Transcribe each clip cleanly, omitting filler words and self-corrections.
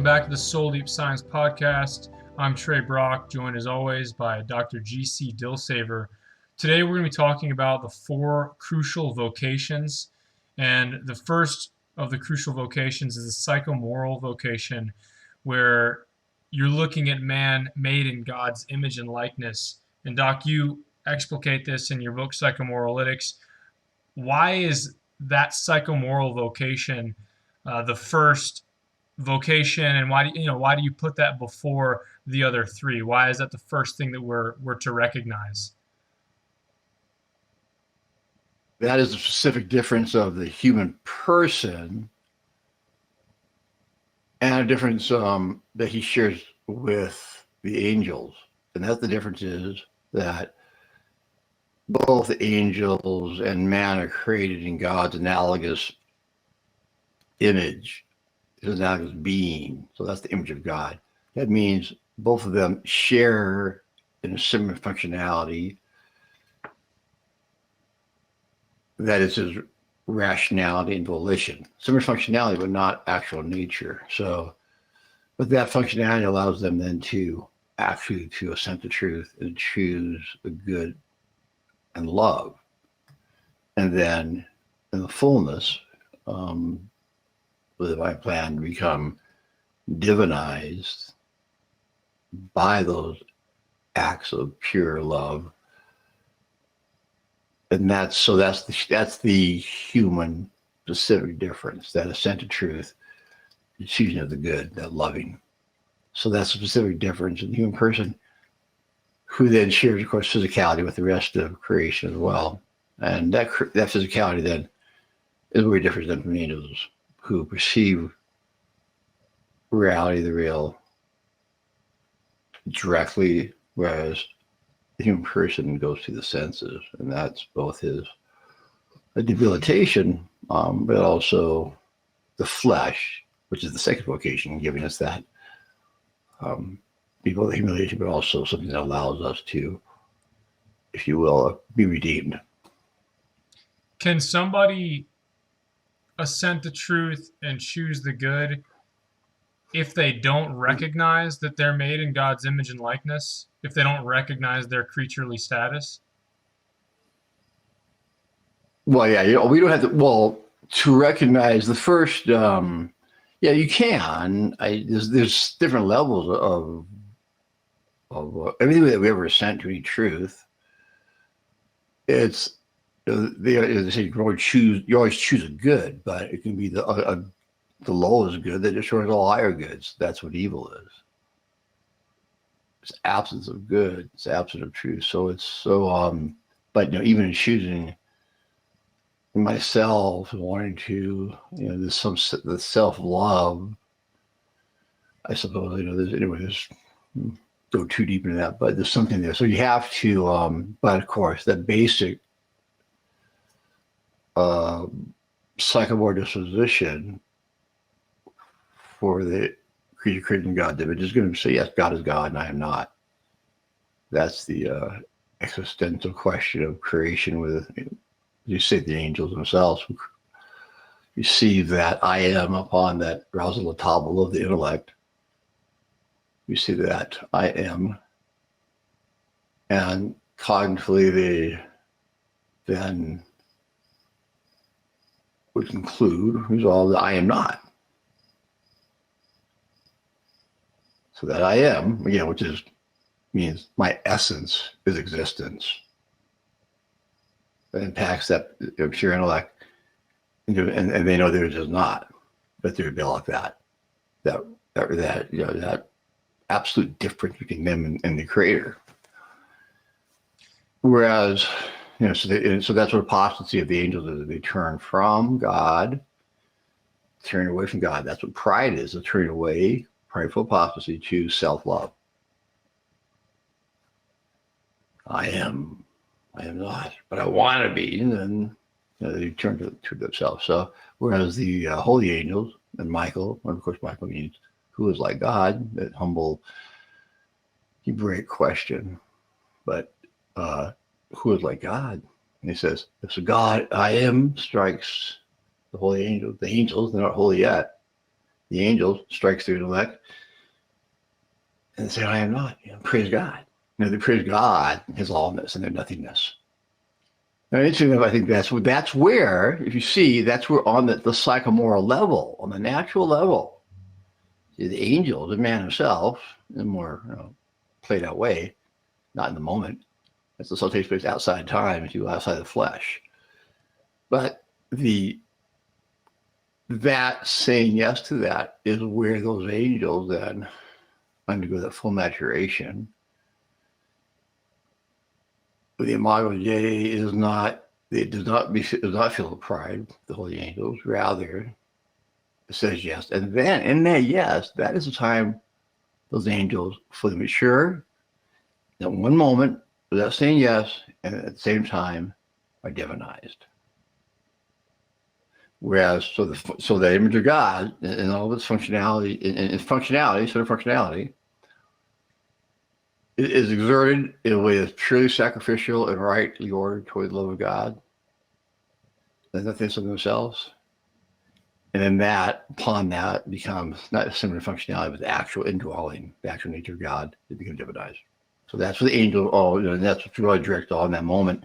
back to the Soul Deep Science Podcast. I'm Trey Brock, joined as always by Dr. G.C. Dilsaver. Today we're going to be talking about the 4 crucial vocations. And the first of the crucial vocations is the psychomoral vocation, where you're looking at man made in God's image and likeness. And Doc, you explicate this in your book, Psychomoralitics. Why is that psychomoral vocation the first vocation, and why do you put that before the other 3? Why is that the first thing that we're to recognize? That is the specific difference of the human person, and a difference that he shares with the angels. And that the difference is that both angels and man are created in God's analogous image, his analogous being. So that's the image of God. That means both of them share in a similar functionality. That is his rationality and volition. Similar functionality, but not actual nature. So, but that functionality allows them then to actually to assent to truth and choose the good and love. And then in the fullness, the divine plan become divinized by those acts of pure love. And that's the human specific difference, that assent to truth, the choosing of the good, that loving. So that's a specific difference in the human person, who then shares, of course, physicality with the rest of creation as well. And that physicality then is very different than from the angels, who perceive reality, the real, directly, whereas the human person goes through the senses, and that's both a debilitation, but also the flesh, which is the second vocation, giving us that the humiliation, but also something that allows us to, if you will, be redeemed. Can somebody assent to truth and choose the good if they don't recognize that they're made in God's image and likeness, if they don't recognize their creaturely status? Well, yeah, we don't have to recognize the first, yeah, you can. There's different levels of everything that we ever assent to any truth. It's, they say you always choose a good, but it can be the lowest good that destroys all higher goods. That's what evil is. It's absence of good. It's absence of truth. So it's so. But even in choosing myself, wanting to, there's the self-love. I suppose there's go too deep into that, but there's something there. So you have to. But of course, that basic psychomoral disposition for the creature created in God's image is going to say, yes, God is God and I am not. That's the existential question of creation, with, you say, the angels themselves who receive that I am upon that Rausel Tabel of the intellect. You see that I am, and cognitively they then would conclude, resolve that I am not. So that I am, again, which means my essence is existence. That impacts that pure intellect, and they know theirs is not, but they're built like that absolute difference between them and the Creator. Whereas, so that's what apostasy of the angels is. They turn from God, turn away from God. That's what pride is. They turn away, prideful apostasy, to self-love. I am not, but I want to be. And then they turn to themselves. So, whereas the holy angels and Michael, and of course Michael means who is like God, that humble Hebraic question, but who is like God? And he says, if the God I am strikes the holy angels, the angels, they're not holy yet. the angels, strikes their intellect, and say, I am not. Praise God. They praise God, his allness and their nothingness. Now, interesting, I think that's where, if you see, that's where on the psychomoral level, on the natural level, the angel, the man himself, in a more played out way, not in the moment. That's the soul takes place outside time, outside the flesh. But that saying yes to that is where those angels then undergo that full maturation. The Imago Dei does not feel the pride, the holy angels. Rather, it says yes, and then in that yes, that is the time those angels fully mature. That one moment, without saying yes, and at the same time, are divinized. Whereas, so the image of God and all of its functionality, functionality, is exerted in a way that's purely sacrificial and rightly ordered toward the love of God. There's nothing of themselves. And then upon that, becomes not a similar functionality, but the actual indwelling, the actual nature of God, it becomes divinized. So that's what the angel, that's what's really direct all in that moment.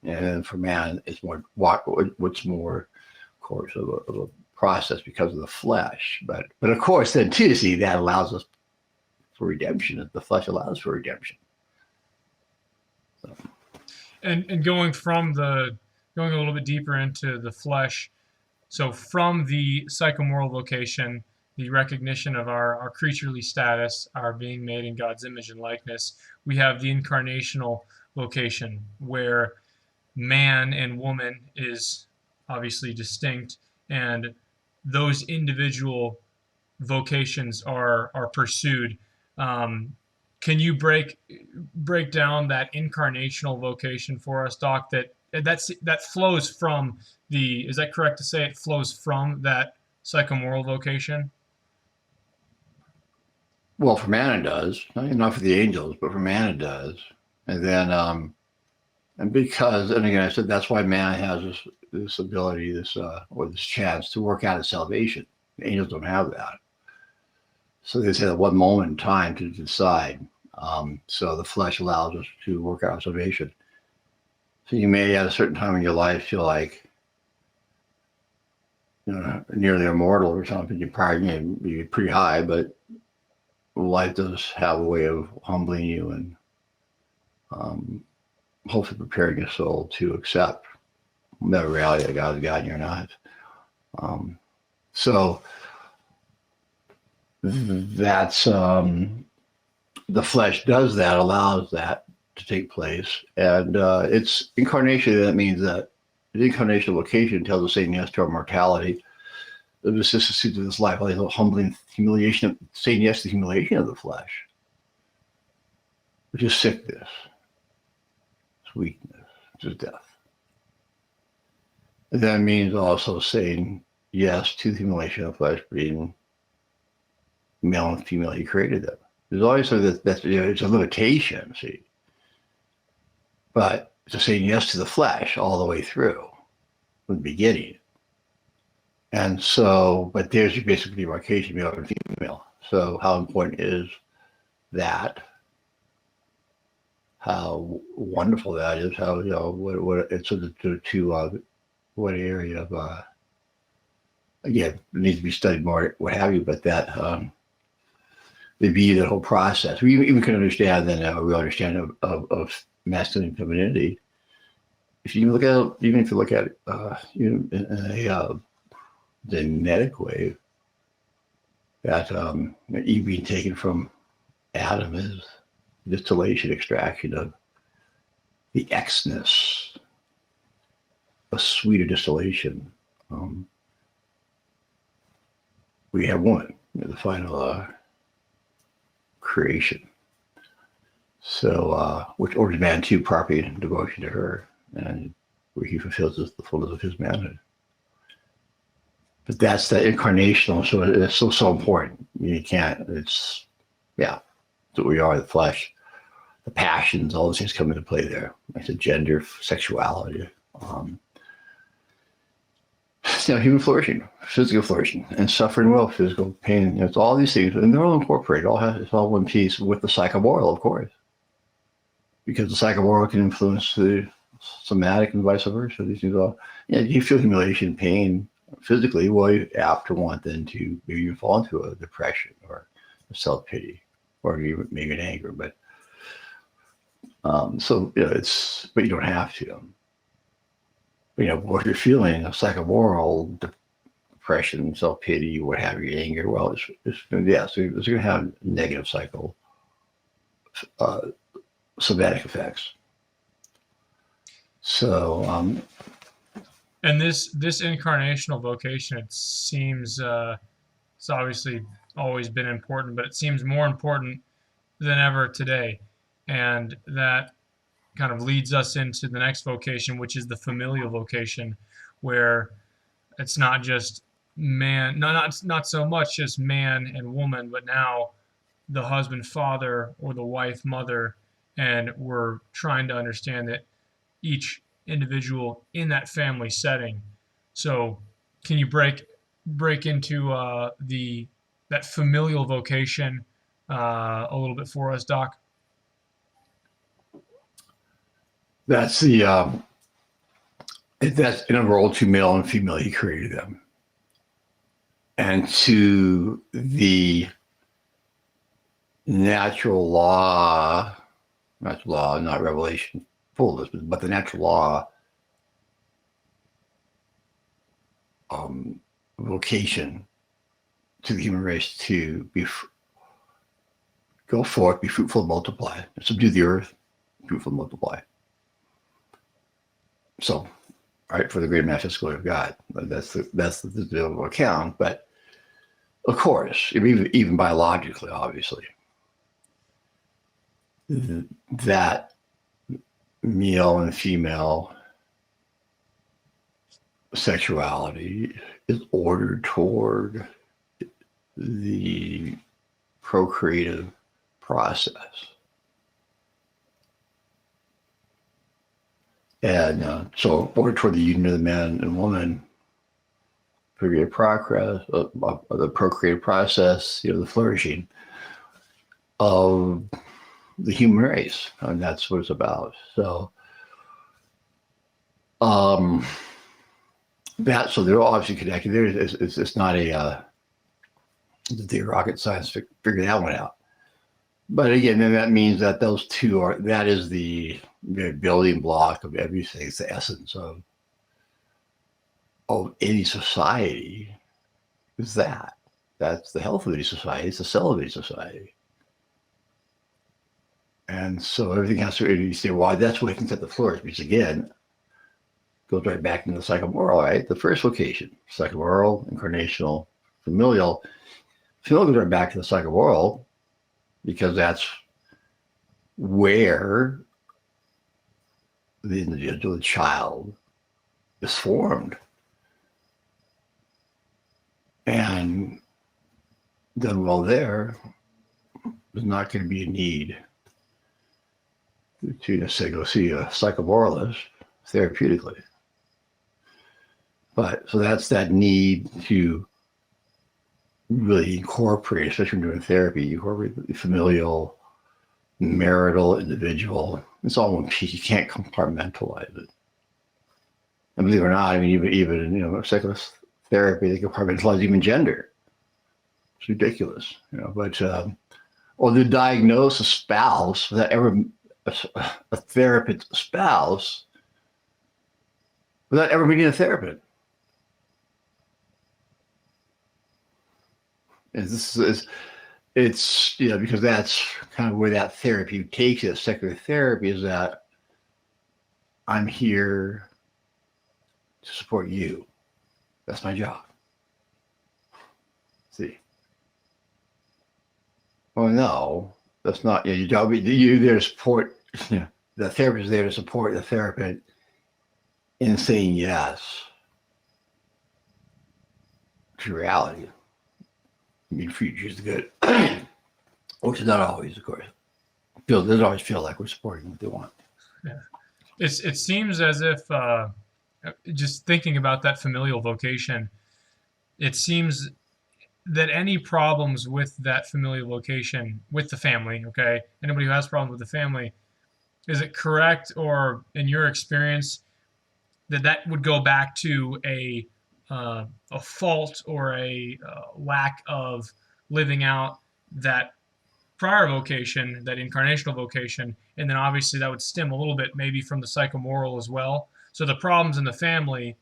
And then for man, it's more, what's more, of course, of a process because of the flesh. But of course, then too, see, that allows us for redemption. The flesh allows for redemption. So. And going a little bit deeper into the flesh, so from the psychomoral vocation, the recognition of our creaturely status, our being made in God's image and likeness, we have the incarnational vocation, where man and woman is obviously distinct, and those individual vocations are pursued. Can you break down that incarnational vocation for us, Doc? That flows from is that correct to say it flows from that psychomoral vocation? Well, for man it does, not for the angels, but for man it does. And then, and again, I said that's why man has this ability, or this chance to work out his salvation. The angels don't have that. So they say that one moment in time to decide. So the flesh allows us to work out salvation. So you may at a certain time in your life feel like, nearly immortal or something. You probably be pretty high, but life does have a way of humbling you and hopefully preparing your soul to accept the reality that God is God and you're not. So that's the flesh does that, allows that to take place, and it's incarnation. That means that the incarnational vocation tells us saying yes to our mortality, the vicissitudes of this life, like a humbling humiliation, saying yes to the humiliation of the flesh, which is sickness, it's weakness, which is death. And that means also saying yes to the humiliation of the flesh, being male and female. He created them. There's always it's a limitation, see, but it's saying yes to the flesh all the way through from the beginning. And so, but there's your basic demarcation, male and female. So how important is that? How wonderful that is? How what it's what area of again, it needs to be studied more, what have you, but that the beauty of the whole process. We even can understand then a real understanding of masculine and femininity. If you look at it, even if you look at it in a genetic way, that Eve being taken from Adam is distillation, extraction of the Xness, a sweeter distillation. We have woman, the final creation. So, which orders man to property and devotion to her, and where he fulfills the fullness of his manhood. But that's the incarnational, so it's so important. You can't, it's what we are, the flesh, the passions, all those things come into play there. Like the gender, sexuality. human flourishing, physical flourishing, and suffering well, physical pain. It's all these things, and they're all incorporated. It's all one piece with the psychomoral, of course, because the psychomoral can influence the somatic and vice versa. These things all. Yeah, you feel humiliation, pain physically. Well, you apt to want then to maybe you fall into a depression or a self pity, or maybe an anger. But so but you don't have to. What you're feeling, a psychomoral depression, self-pity, what have you, anger, well, it's going to have negative somatic effects. So, and this incarnational vocation, it seems it's obviously always been important, but it seems more important than ever today. And that kind of leads us into the next vocation, which is the familial vocation, where it's not just man, not so much just man and woman, but now the husband, father, or the wife, mother, and we're trying to understand that each individual in that family setting. So, can you break into that familial vocation a little bit for us, Doc? that's that's in a role to male and female. He created them, and to the natural law, not revelation, fullness, but the natural law vocation to the human race to go forth, be fruitful, multiply, subdue the earth, fruitful, multiply. So, right, for the great manifest glory of God. That's the biblical account. But of course, even biologically, obviously, that male and female sexuality is ordered toward the procreative process. And so ordered toward the union of the man and woman, procreative progress, the procreative process, the flourishing of the human race. And that's what it's about. So so they're obviously connected. It's not the rocket science figure that one out. But again, then that means that those two that is the building block of everything. It's the essence of any society. Is that's the health of any society. It's the cell of any society. And so everything has to, you say, well, that's what I can set the flourish, because again, goes right back into the psychomoral, right? The first vocation, psychomoral, incarnational, familial. Familial goes right back to the psychomoral, because that's where the individual, the child, is formed. And done well there's not going to be a need to necessarily go see a psychomoralist therapeutically. But so that's that need to really incorporate, especially when doing therapy, you incorporate the familial, marital, individual. It's all one piece. You can't compartmentalize it. And believe it or not, I mean, even psychotherapy, they compartmentalize even gender. It's ridiculous, But or to diagnose a spouse without ever a therapist spouse without ever meeting a therapist. And it's because that's kind of where that therapy takes it. Secular therapy is that I'm here to support you. That's my job. See? Well, no, that's not your job. You're there to support. The therapist is there to support the therapist in saying yes to reality. I mean, future is good, which is not always, of course. Doesn't always feel like we're supporting what they want. Yeah, it seems as if just thinking about that familial vocation, it seems that any problems with that familial vocation with the family, okay, anybody who has problems with the family, is it correct, or in your experience, that that would go back to a fault or a lack of living out that prior vocation, that incarnational vocation, and then obviously that would stem a little bit maybe from the psychomoral as well. So the problems in the family,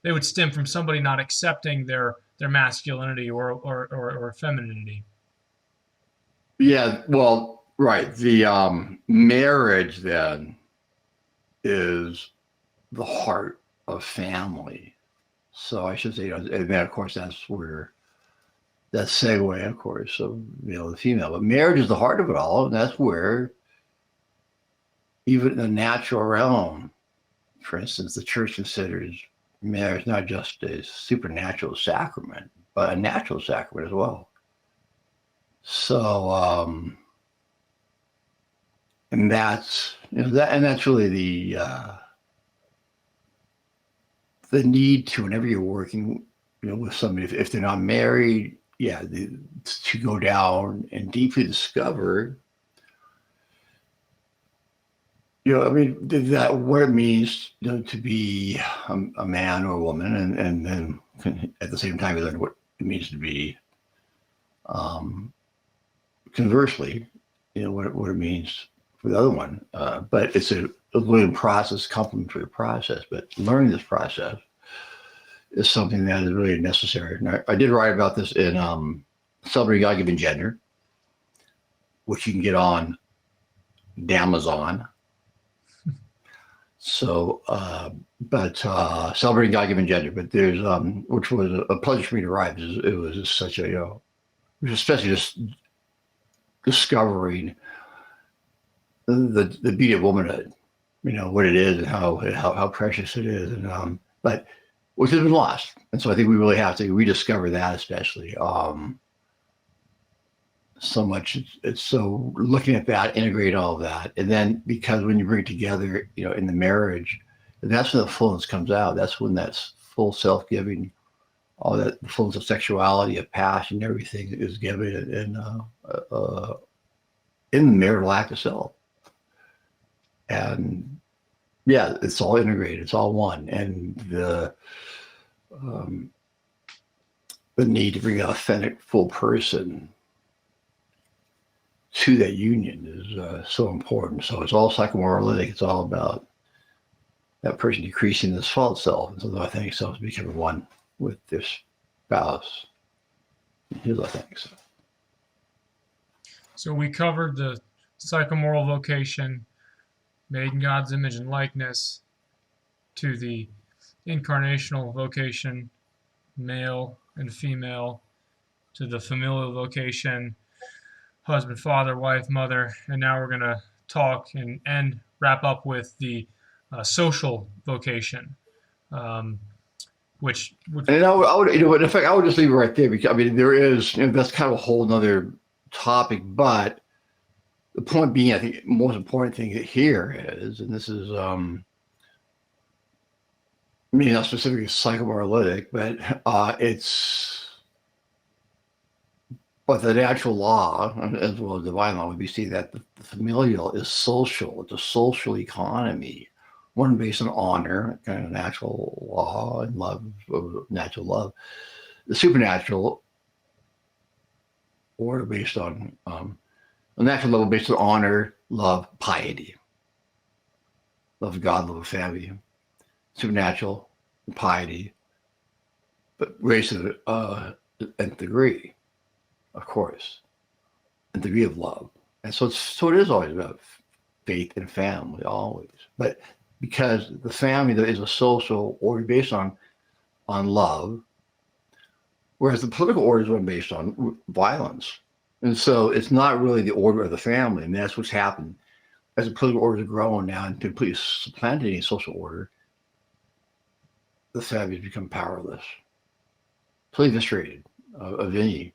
they would stem from somebody not accepting their masculinity or femininity. Yeah, well, right. The marriage then is the heart of family. So I should say, and then of course that's where that segue, of course, of male to female. But marriage is the heart of it all, and that's where even in the natural realm, for instance, the church considers marriage not just a supernatural sacrament, but a natural sacrament as well. So, and that's and that's really the need to, whenever you're working, with somebody, if they're not married, yeah, to go down and deeply discover, I mean, that what it means, to be a man or a woman, and then at the same time, you learn what it means to be, conversely, what it means for the other one. But it's a learning process, complementary process. But learning this process is something that is really necessary. And I did write about this in Celebrating God-Given Gender, which you can get on Amazon. So, Celebrating God-Given Gender, but there's, which was a pleasure for me to write. It was just such a, it was especially just discovering the beauty of womanhood, what it is and how precious it is, and but which has been lost. And so I think we really have to rediscover that, especially. So much, it's so looking at that, integrate all of that, and then because when you bring it together, in the marriage, that's when the fullness comes out. That's when that's full self-giving, all that fullness of sexuality, of passion, everything is given in the marital act itself. And yeah, it's all integrated, it's all one, and the need to bring an authentic, full person to that union is so important. So it's all psychomoralistic. It's all about that person decreasing this false self, and so the authentic self is becoming one with their spouse, his authentic self. So we covered the psychomoral vocation, made in God's image and likeness, to the incarnational vocation, male and female, to the familial vocation, husband, father, wife, mother, and now we're going to talk and wrap up with the social vocation, which would. And I would, in fact, I would just leave it right there, because I mean, there is, that's kind of a whole nother topic, but the point being, I think the most important thing here is, and this is, not specifically psychomoralistic, but but the natural law, as well as divine law, would be see that the familial is social. It's a social economy, one based on honor, kind of natural law and love, natural love. The supernatural order based on a natural level based on honor, love, piety, love of God, love of family, supernatural, piety, but raised to the nth degree, of course, and degree of love. And so it is always about faith and family, always. But because the family is a social order based on love, whereas the political order is one based on violence. And so it's not really the order of the family. And that's what's happened as the political order has grown now and completely supplanted any social order. The family has become powerless, completely frustrated of any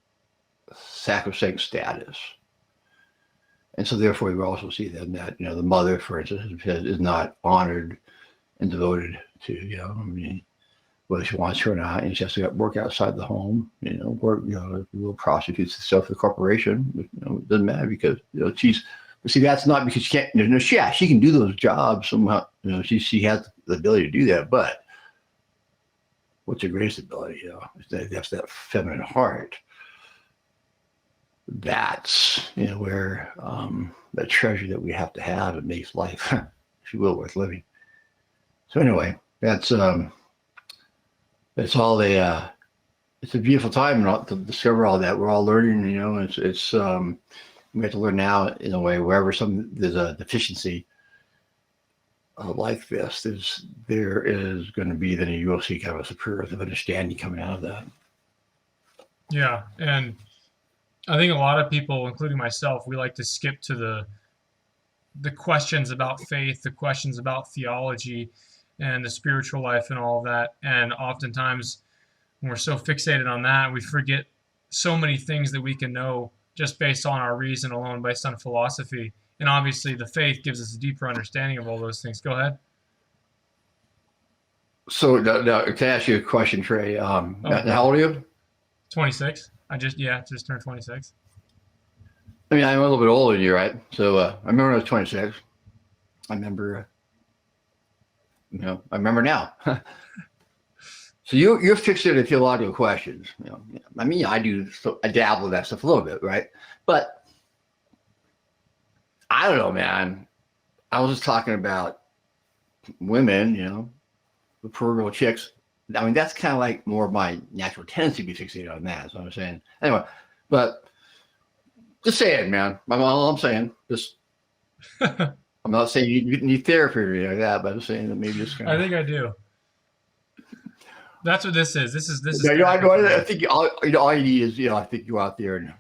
sacrosanct status. And so therefore we also see then that, the mother, for instance, is not honored and devoted to, I mean, whether she wants to or not, and she has to work outside the home, work, little prostitutes and stuff for the corporation. It doesn't matter because, but see, that's not because she can't, she can do those jobs somehow, she has the ability to do that, but what's her greatest ability, that's that feminine heart. That's, where the treasure that we have to have, it makes life, if you will, worth living. So anyway, that's all it's a beautiful time to discover all that. We're all learning, it's we have to learn now in a way wherever there's a deficiency like this, there is going to be, then you will see kind of a superior of understanding coming out of that. Yeah, and I think a lot of people, including myself, we like to skip to the questions about faith, the questions about theology and the spiritual life and all of that. And oftentimes when we're so fixated on that, we forget so many things that we can know just based on our reason alone, based on philosophy. And obviously the faith gives us a deeper understanding of all those things. Go ahead. So now, can I ask you a question, Trey? How old are you? 26. I just turned 26. I mean, I'm a little bit older than you, right? So I remember when I was 26. I remember, I remember now. So you're fixated in theological questions. I mean, I do. So I dabble with that stuff a little bit, right? But I don't know, man. I was just talking about women, the poor girl chicks. I mean, that's kind of like more of my natural tendency to be fixated on that. That's what I'm saying. Anyway, but just saying, man. All I'm saying, just I'm not saying you need therapy or anything like that, but I'm saying that maybe just kind of. I think I do. That's what this is. This is. Yeah, I think all you need is, I think you go out there and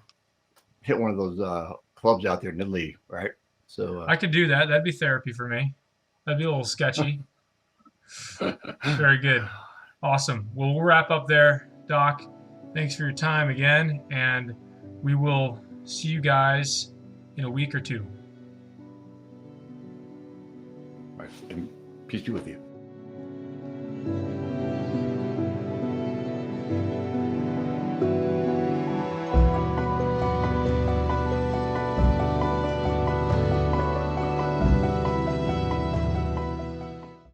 hit one of those clubs out there in Italy, right? So I could do that. That'd be therapy for me. That'd be a little sketchy. Very good. Awesome. Well, we'll wrap up there, Doc. Thanks for your time again, and we will see you guys in a week or two. All right. And peace be with you.